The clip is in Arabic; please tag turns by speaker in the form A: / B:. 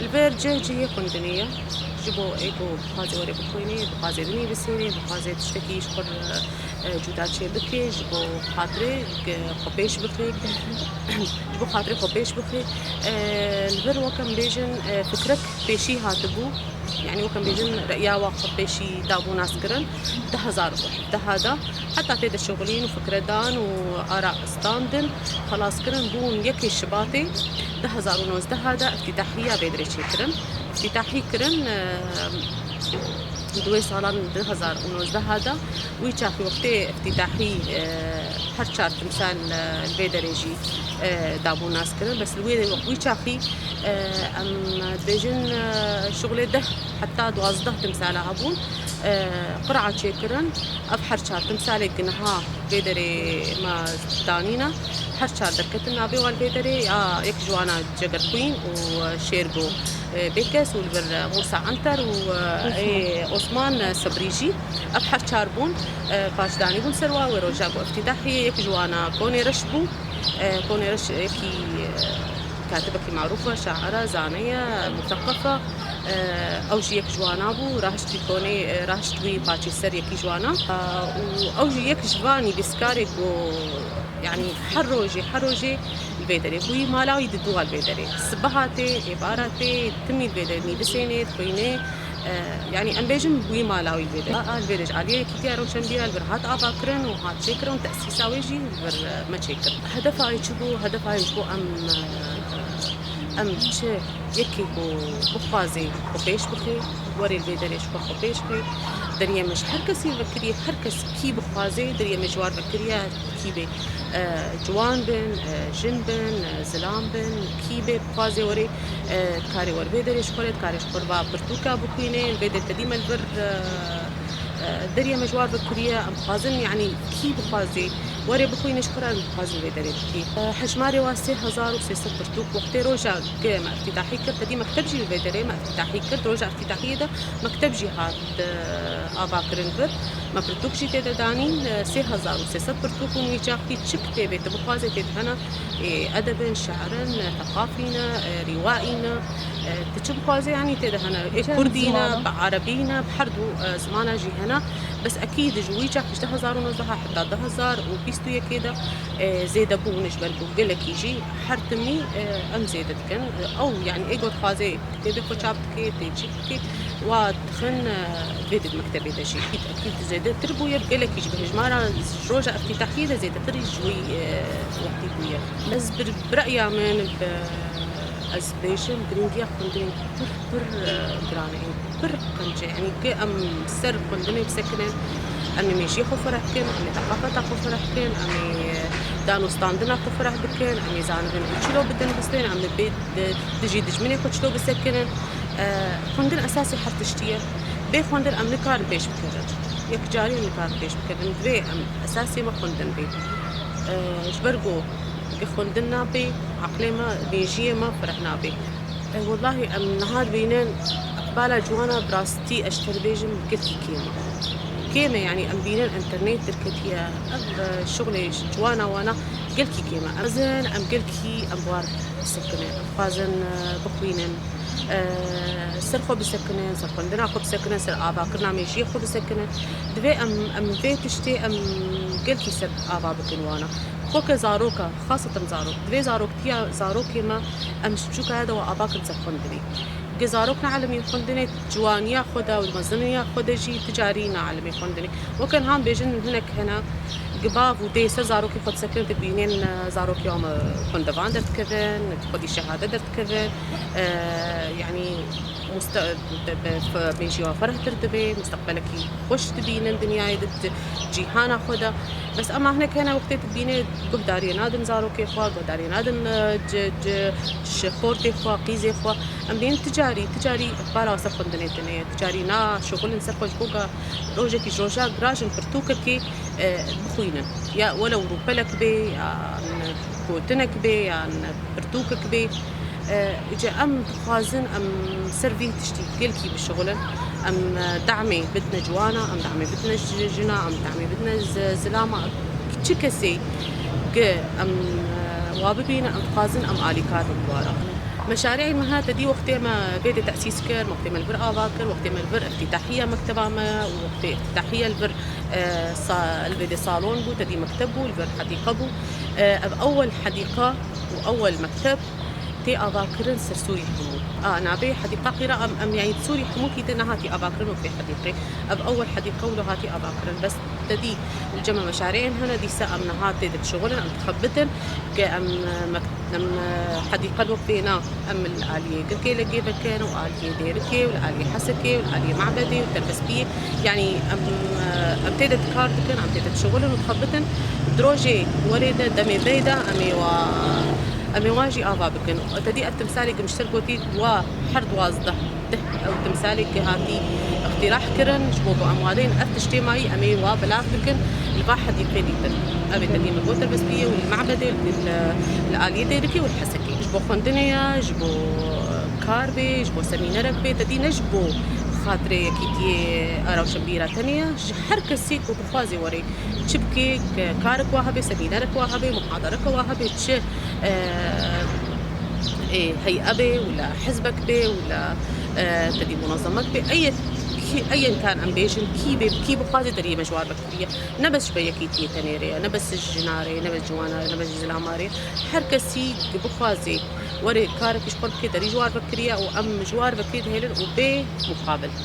A: الفيرجة جي كندنية جبو ايكو بخازي وري بخويني بخازي بني بسيني بخازي تشتكي شكر جودات شي بكي جبو خاطري خبيش بخي جبو خاطري خبيش بخي الفير وكم بيجن فكرك بيشي هاتبو يعني وكم بيجن رأيا وخبيشي دابو ناس كرن ده هزار ده هذا حتى تيد الشغلين وفكرة دان وآراء ستاندن خلاص كرن بون يكي الشباتي ده هزار ونوز ده هذا افتتاحية بيدري شي كرن افتتاحي كرن دوي سالان 2019 هذا ويشافي وقتي افتتاحي هرشار تمثال البيدريجي دابو ناس كرن بس ويشافي ام بيجن شغل ده حتى 12 تمثال هابون قرعة شكرن أبحر شار تمثال جنها بيدري ما دانينا حرشار دركتنا بي والبيدري يك جوانا جگر كوين وشيربو بيكس والبر موسى عنتر وعثمان صبريجي أبحر شاربون باش داني بون سروا وروجابو افتتاحي يك جوانا كوني رشبو كوني رش يكي كاتبة معروفة شاعرة زانية مثقفة أوجي يك جوانابو راهشتي كوني راهشتوي باتشي سر يكي جوانا وأوجي يك جواني بسكاري يعني حروجي البيدري بوي مالاو يددوها البيدري صبحاتي عباراتي تمي البيدري بسيني تخويني يعني ام بيجن بوي مالاوي البيدري البيدرج عليه كتير روشن بيها البرهات اباكرن وهات شكرن تاسيساوي جي البر ما شكر هدفها يجبو ام تشي يكي بخازي خبيش بخي وري البيدري شو خبيش بخي دريا مش هركسي بكريه هركس كي بخازي دريا مجوار بكريه كيبه جوان بن جنبن زلام بن كيبه بخازي وري كاري ور بيدري شكولت كاري شكوربا برتوكا بكوينه البيدر قديم البر دريا مجوار بكريه ام خازن يعني كي بخازي وري بخوي نشكرها بخازن بيدري بكي حجماري واسي 1600 برتوك وقتي روجا ما افتتاحي كرت دي مكتب جي بيدري ما افتتاحي كرت روجا افتتاحي ده مكتب جي هات اباكرن بر ما برتوك جي تدا دانين 3600 برتوك ونيجا في تشكتي بيت بخازي تدهنا ادبن شعرن ثقافينا روائينا تشب خازي يعني تدهنا كردينا بعربينا بحردو زمانه جي هنا بس اكيد جويجا في 2019 حتى 2000 وبيستو كده زيد ابو نجبر بقول لك يجي حرتمي ام زيدت كان او يعني ايجو خازي تبي خشابتك تيجي وادخن بيت المكتبه ده شيء اكيد زيد تربو يبقى لك يجي بهجماره روجا افتتاحيه زيد تري جوي وقتي بويا بس برايي من ازبيشن برينجيا كندين بر جرانين بر قنجة يعني كي ام سر كندين بسكنين أمي ميجي خفرحكن أمي ثقافة خفرحكن أمي دانو ستاندنا خفرح بكن أمي زانغن كشلو بدن بسلين أمي بيت تجي دجمني كشلو بسكنن كندين أساسي حرتشتيه بي كندين أم نكار بيش بكرن يك جاري نكار بيش بكرن بي أم أساسي ما كندين بي جبرقو كندنا بي عقلي ما بيجي ما فرحنا بي والله أم نهار بينين أقبال جوانا براستي أشتر بيجم قلت كيما يعني ام بين الانترنت تركتيا الشغل جوانا وانا قلكي كيما ازن ام قلكي ام بوار سكنين فازن بخوينن سرخو بسكنين سرخو عندنا خو بسكنين سر ابا كنا ميجي خو بسكنين دبي ام بيتشتي ام قلكي سر ابا بكنوانا خوك زاروكا خاصة زاروك دبي زاروك تيا زاروك كيما ام شوكا هذا وابا كنت سكندري جزاروكنا عالمي خندني جوانيا خدا والمزنيا خدا جي تجارينا عالمي خندني وكان هام بيجن هناك هنا قباف وديسة زاروكي خد سكنت بينين زاروك يوم خندفان درت كذن خدي شهادة درت كذن يعني بيجي وفره تردبي مستقبلك خوش تبين دنياي دت جيهانا خدا بس اما هناك هنا وقت تبيني قهداري نادن زاروكي خوا قهداري نادن شخورتي خوا قيزي خوا ام بين تجاري بالا وسر خندني تجاري نا شغل نسر خوش بوكا روجك جوجا جراجن برتوككي بخوينا يا ولو روبلك بي يعني كوتنك بي يعني برتوكك بي إجا أم تخازن أم سرفي تشتي كلكي بالشغل أم دعمي بدنا جوانا أم دعمي بدنا جنا أم دعمي بدنا زلامة تشكسي أم واببينا أم تخازن أم آلي كار بوارا مشاريع المهات دي وقت ما بيد تأسيس كر وقت ما البر آذاكر وقت ما البر افتتاحية مكتبة ما وقت افتتاحية البر البيد صالون بو تدي مكتبه البر حديقة بو بأول حديقة وأول مكتب تي أذاكرن سوري حمود أنا بي حديقة قراءة أم يعني سوري حمود كي تنهاتي أذاكرن وفي حديقة أول حديقة ولهاتي أذاكرن بس تدي الجمع مشاريعن هنا دي سا أم نهات تدت شغلن أم تخبتن كأم أم حديقة وقتنا أم الآلية قركي لقي بكان وآلية ديركي والآلية حسكي والآلية معبدي والتربسبية يعني أم تدت كاردكن أم تدت شغلن وتخبتن دروجي وريدة دمي بيدا أمي واجي بكن تدي التمثالي مشتركوتي وحرد وازده أو تمثالي كهاتي اقتراح كرن شبوبو أموالين اجتماعي أمي وبلاغ بكن الواحد يقيديتن أبي تدي مقوت البسبية والمعبدة الآلية ديركي والحسكي جبو خندنيا جبو كاربي جبو سمينة ركبي تدي نجبو خاطري كيتي أراو شمبيرة تانية حركة سيك وبخوازي وري تشبكي كارك واهبي سمينارك واهبي محاضرك واهبي تش هيئة بي ولا حزبك بي ولا تدي منظمك بي أيا كان أم بيجن كي بخوازي دري مجوار بكتيريا نبس شبية كيتي تنيريا نبس الجناري نبس جوانا نبس جزلاماري حركة سيك بخوازي وري كارك يشبر كي دري جوار بكتيريا وأم جوار بكتيريا هيلن وبي مقابل